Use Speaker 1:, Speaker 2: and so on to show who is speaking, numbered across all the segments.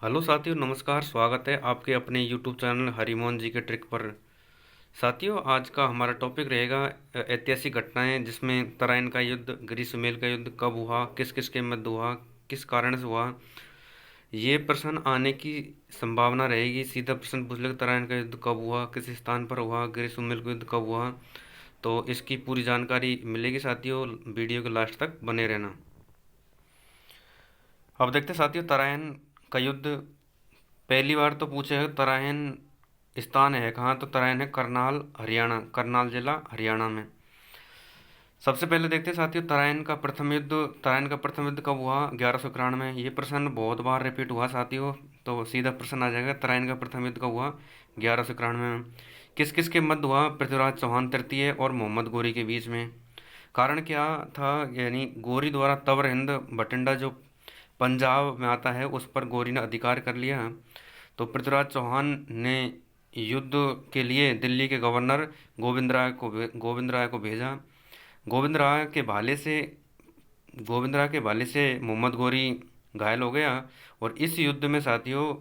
Speaker 1: Hello साथियों, नमस्कार। स्वागत है आपके अपने यूट्यूब चैनल हरिमोहन जी के ट्रिक पर। साथियों, आज का हमारा टॉपिक रहेगा ऐतिहासिक घटनाएं, जिसमें तराइन का युद्ध, ग्रीष्मेल का युद्ध कब हुआ, किस किस के मध्य हुआ, किस कारण से हुआ। ये प्रश्न आने की संभावना रहेगी। सीधा प्रश्न पूछ ले, तराइन का युद्ध कब हुआ, किस स्थान पर हुआ, ग्रीष्मेल का युद्ध कब हुआ। तो इसकी पूरी जानकारी मिलेगी साथियों, वीडियो के लास्ट तक बने रहना। अब देखते हैं साथियों, तराइन का युद्ध पहली बार तो पूछे है। तराइन स्थान है कहाँ? तो तराइन है करनाल, हरियाणा, करनाल जिला, हरियाणा में। सबसे पहले देखते हैं साथियों, तराइन का प्रथम युद्ध। तराइन का प्रथम युद्ध कब हुआ? 1191 में। ये प्रश्न बहुत बार रिपीट हुआ साथियों, तो सीधा प्रश्न आ जाएगा, तराइन का प्रथम युद्ध कब हुआ? 1191 में। किस किस के मध्य हुआ? पृथ्वीराज चौहान तृतीय और मोहम्मद गोरी के बीच में। कारण क्या था? यानी गोरी द्वारा तवर हिंद बठिंडा, जो पंजाब में आता है, उस पर गोरी ने अधिकार कर लिया। तो पृथ्वीराज चौहान ने युद्ध के लिए दिल्ली के गवर्नर गोविंद राय को भेजा। गोविंद राय के भाले से गोविंद राय के भाले से मोहम्मद गोरी घायल हो गया, और इस युद्ध में साथियों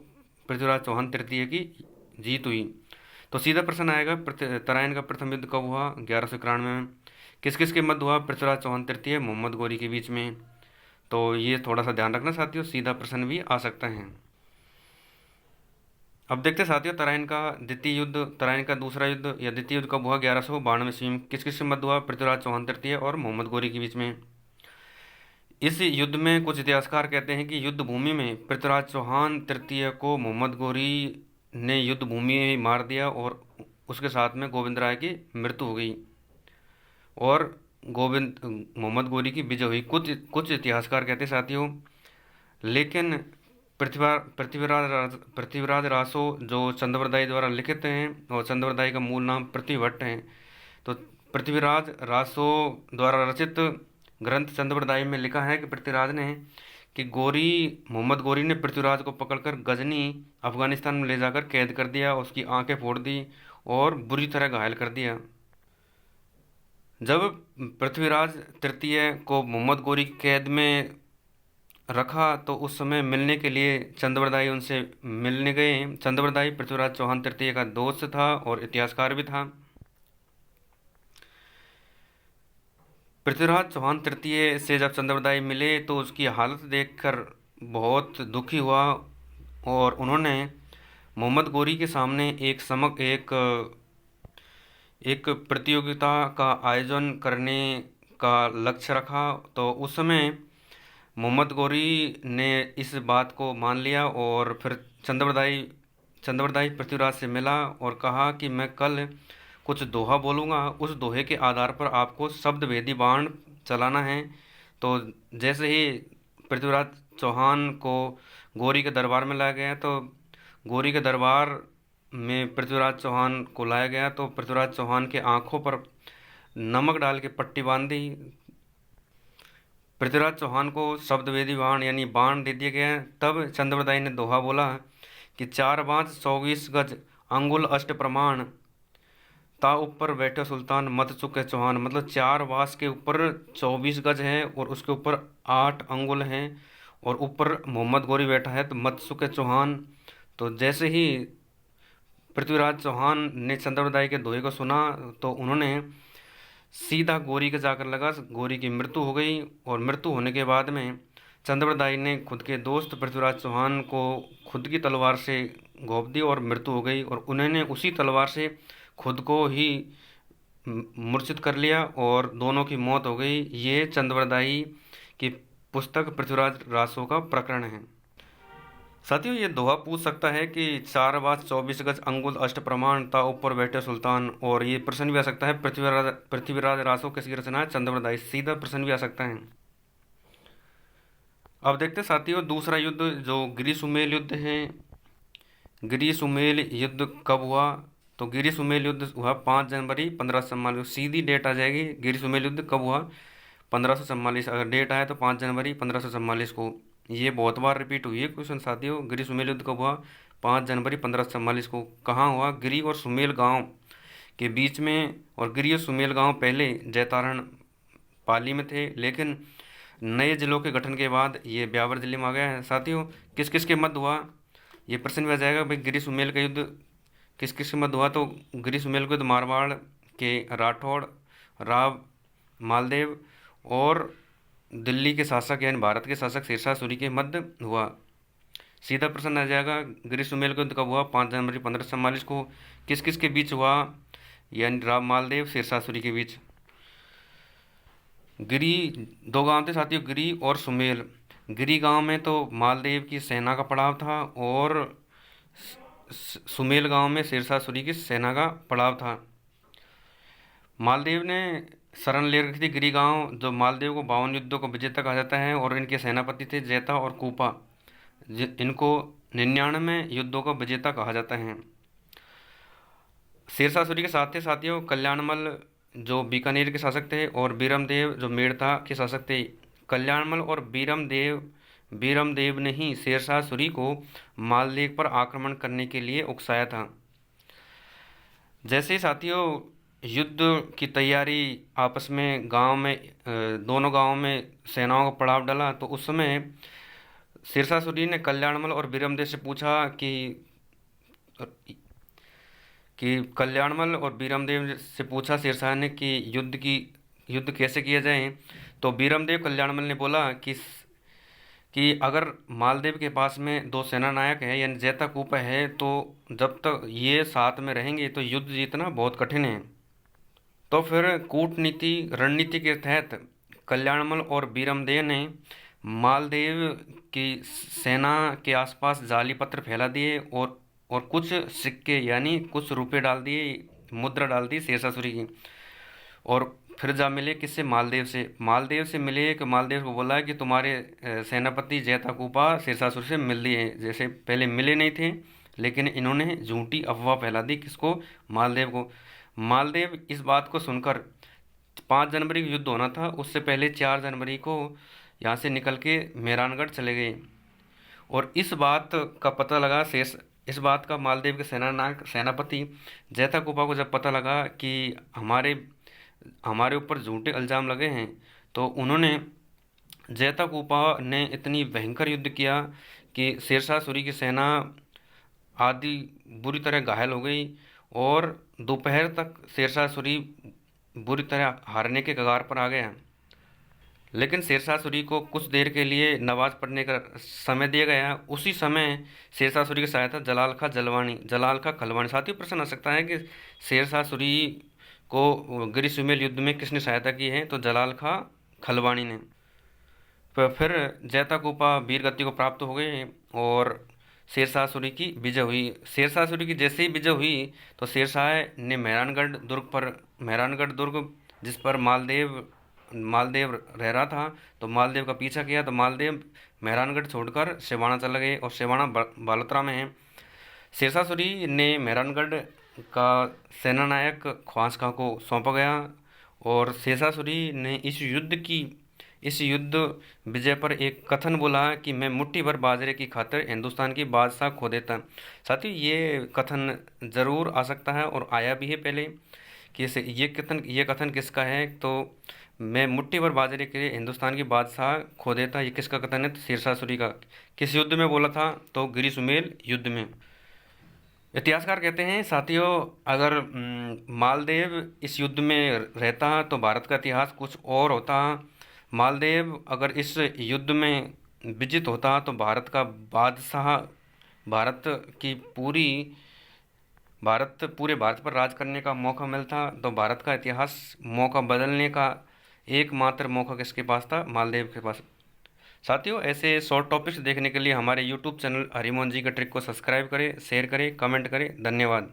Speaker 1: पृथ्वीराज चौहान तृतीय की जीत हुई। तो सीधा प्रश्न आएगा, तराइन का प्रथम युद्ध कब हुआ? 1191 में। किस किस के मध्य हुआ? पृथ्वीराज चौहान तृतीय, मोहम्मद गोरी के बीच में। तो ये थोड़ा सा ध्यान रखना साथियों, सीधा प्रश्न भी आ सकता है। अब देखते हैं साथियों, तराइन का द्वितीय युद्ध, तराइन का दूसरा युद्ध या द्वितीय युद्ध कब हुआ? 1192 ईस्वी में। किस किस के मध्य हुआ? पृथ्वीराज चौहान तृतीय और मोहम्मद गोरी के बीच में। इस युद्ध में कुछ इतिहासकार कहते हैं कि युद्ध भूमि में पृथ्वीराज चौहान तृतीय को मोहम्मद गोरी ने युद्ध भूमि में ही मार दिया, और उसके साथ में गोविंद राय की मृत्यु हो गई और गोविंद मोहम्मद गोरी की विजय हुई। कुछ कुछ इतिहासकार कहते हैं साथियों। लेकिन पृथ्वीराज रासो, जो चंद्रवरदाई द्वारा लिखित हैं, और चंद्रवरदाई का मूल नाम पृथ्वीभट्ट है, तो पृथ्वीराज रासो द्वारा रचित ग्रंथ चंद्रवरदाई में लिखा है कि पृथ्वीराज ने कि मोहम्मद गोरी ने पृथ्वीराज को पकड़कर गजनी, अफगानिस्तान में ले जाकर कैद कर दिया, उसकी आंखें फोड़ दी और बुरी तरह घायल कर दिया। जब पृथ्वीराज तृतीय को मोहम्मद गोरी की कैद में रखा, तो उस समय मिलने के लिए चंद्रवरदाई उनसे मिलने गए। चंद्रवरदाई पृथ्वीराज चौहान तृतीय का दोस्त था और इतिहासकार भी था। पृथ्वीराज चौहान तृतीय से जब चंद्रवरदाई मिले, तो उसकी हालत देखकर बहुत दुखी हुआ, और उन्होंने मोहम्मद गोरी के सामने एक प्रतियोगिता का आयोजन करने का लक्ष्य रखा। तो उस समय मोहम्मद गोरी ने इस बात को मान लिया, और फिर चंद्रवरदाई पृथ्वीराज से मिला और कहा कि मैं कल कुछ दोहा बोलूँगा, उस दोहे के आधार पर आपको शब्द भेदी बाण चलाना है। तो जैसे ही पृथ्वीराज चौहान को गोरी के दरबार में लाया गया, तो गोरी के दरबार में पृथ्वीराज चौहान को लाया गया, तो पृथ्वीराज चौहान के आंखों पर नमक डाल के पट्टी बांध दी। पृथ्वीराज चौहान को शब्दवेदी बाण यानी बाण दे दिया गया। तब चंद्रवरदाई ने दोहा बोला कि 4 बाँच 24 गज अंगुल अष्ट प्रमाण, ता ऊपर बैठे सुल्तान मत चुके चौहान। मतलब 4 बाँस के ऊपर 24 गज है, और उसके ऊपर 8 अंगुल हैं, और ऊपर मोहम्मद गोरी बैठा है, तो मत चुके चौहान। तो जैसे ही पृथ्वीराज चौहान ने चंद्रवरदाई के दोहे को सुना, तो उन्होंने सीधा गोरी के जाकर लगा। गोरी की मृत्यु हो गई, और मृत्यु होने के बाद में चंद्रवरदाई ने खुद के दोस्त पृथ्वीराज चौहान को खुद की तलवार से घोंप दी, और मृत्यु हो गई, और उन्होंने उसी तलवार से खुद को ही मूर्छित कर लिया, और दोनों की मौत हो गई। ये चंद्रवरदाई की पुस्तक पृथ्वीराज रासो का प्रकरण है। साथियों, ये दोहा पूछ सकता है कि 4 बाँच 24 गज अंगुल अष्ट प्रमाण, ता ऊपर बैठे सुल्तान। और ये प्रश्न भी आ सकता है, पृथ्वीराज रासो किसकी रचना है? चंद्रवरदाई। सीधा प्रश्न भी आ सकता है। अब देखते हैं साथियों, दूसरा युद्ध जो गिरिसुमेल युद्ध है। गिरिसुमेल युद्ध कब हुआ? तो गिरिसुमेल युद्ध हुआ 5 जनवरी 1544। सीधी डेट आ जाएगी, गिरिसुमेल युद्ध कब हुआ? 1544। अगर डेट आए तो 5 जनवरी 1544 को। ये बहुत बार रिपीट हुई है क्वेश्चन साथियों। गिरी सुमेल युद्ध कब हुआ? 5 जनवरी 1544 को। कहाँ हुआ? गिरी और सुमेल गांव के बीच में। और गिरी और सुमेल गांव पहले जैतारण पाली में थे, लेकिन नए जिलों के गठन के बाद ये ब्यावर जिले में आ गया है साथियों। किस किस के मध्य हुआ? ये प्रश्न भी आ जाएगा भाई गिरी सुमेल का युद्ध किस किस के मध्य हुआ, तो गिरी सुमेल का युद्ध मारवाड़ के राठौड़, राव, मालदेव और दिल्ली के शासक यानी भारत के शासक शेरशाह सूरी के मध्य हुआ। सीधा प्रश्न आ जाएगा गिरी सुमेल का युद्ध कब हुआ, 5 जनवरी 1544 को। किस किस के बीच हुआ, यानी राव मालदेव शेरशाह सूरी के बीच। गिरी दो गांव थे साथियों, गिरी और सुमेल। गिरी गांव में तो मालदेव की सेना का पड़ाव था और सुमेल गांव में शेरशाह सूरी की सेना का पड़ाव था। मालदेव ने शरण ले रखी थी गिरी गांव, जो मालदेव को 52 युद्धों को विजेता कहा जाता है, और इनके सेनापति थे जैता और कूपा, इनको 99 युद्धों का विजेता कहा जाता है। शेरशाह सूरी के साथ थे साथियों कल्याणमल जो बीकानेर के शासक थे और बीरमदेव जो मेड़ता के शासक थे। कल्याणमल और बीरमदेव ने ही शेरशाह सूरी को मालदेव पर आक्रमण करने के लिए उकसाया था। जैसे ही साथियों युद्ध की तैयारी आपस में गांव में दोनों गांवों में सेनाओं का पड़ाव डला, तो उस समय शेरशाह सूरी ने कल्याणमल और बीरमदेव से पूछा कि कल्याणमल और बीरमदेव से पूछा शेरशाह ने कि युद्ध कैसे किया जाए। तो बीरमदेव कल्याणमल ने बोला कि अगर मालदेव के पास में 2 सेना नायक है यानी जैता कूपा है, तो जब तक ये साथ में रहेंगे तो युद्ध जीतना बहुत कठिन है। तो फिर कूटनीति रणनीति के तहत कल्याणमल और बीरमदेव ने मालदेव की सेना के आसपास जाली पत्र फैला दिए और कुछ सिक्के यानी कुछ रुपए डाल दिए, मुद्रा डाल दी शेरशाह सूरी की। और फिर जा मिले किससे, मालदेव से मिले कि मालदेव को बोला कि तुम्हारे सेनापति जैता कूपा शेरशाह सूरी से मिल लिए, जैसे पहले मिले नहीं थे, लेकिन इन्होंने झूठी अफवाह फैला दी। किसको, मालदेव को। मालदेव इस बात को सुनकर 5 जनवरी को युद्ध होना था, उससे पहले 4 जनवरी को यहाँ से निकल के मेहरानगढ़ चले गए। और इस बात का मालदेव के सेनापति जैता कूपा को जब पता लगा कि हमारे ऊपर झूठे इल्ज़ाम लगे हैं, तो उन्होंने जैता कूपा ने इतनी भयंकर युद्ध किया कि शेरशाह सूरी की सेना आदि बुरी तरह घायल हो गई और दोपहर तक शेरशाह सूरी बुरी तरह हारने के कगार पर आ गया। लेकिन शेरशाह सूरी को कुछ देर के लिए नमाज पढ़ने का समय दिया गया। उसी समय शेरशाह सूरी की सहायता जलाल खां खलवानी। साथियों प्रश्न आ सकता है कि शेरशाह सूरी को गिरी सुमेल युद्ध में किसने सहायता की है, तो जलाल खां खलवानी ने। फिर जैता कूपा वीर गति को प्राप्त हो गए और शेरशाह सूरी की विजय हुई। शेरशाह सूरी की जैसे ही विजय हुई तो शेरशाह ने मेहरानगढ़ दुर्ग जिस पर मालदेव रह रहा था, तो मालदेव का पीछा किया। तो मालदेव मेहरानगढ़ छोड़कर सिवाना चला गए और सिवाना बालोतरा में है। शेरशाह सूरी ने मेहरानगढ़ का सेनानायक ख्वास खां को सौंपा गया और शेरशाह सूरी ने इस युद्ध विजय पर एक कथन बोला कि मैं मुट्ठी भर बाजरे की खातिर हिंदुस्तान की बादशाह खो देता। साथियों ये कथन ज़रूर आ सकता है और आया भी है पहले कि ये कथन किसका है, तो मैं मुट्ठी भर बाजरे के लिए हिंदुस्तान की बादशाह खो देता, ये किसका कथन है, तो शेरशाह सूरी का। किस युद्ध में बोला था, तो गिरी सुमेल युद्ध में। इतिहासकार कहते हैं साथियों अगर मालदेव इस युद्ध में रहता तो भारत का इतिहास कुछ और होता। मालदेव अगर इस युद्ध में विजित होता तो भारत का बादशाह पूरे भारत पर राज करने का मौका मिलता। तो भारत का इतिहास मौका बदलने का एकमात्र मौका किसके पास था, मालदेव के पास। साथियों ऐसे शॉर्ट टॉपिक्स देखने के लिए हमारे यूट्यूब चैनल हरिमोहन जी का ट्रिक को सब्सक्राइब करें, शेयर करें, कमेंट करें। धन्यवाद।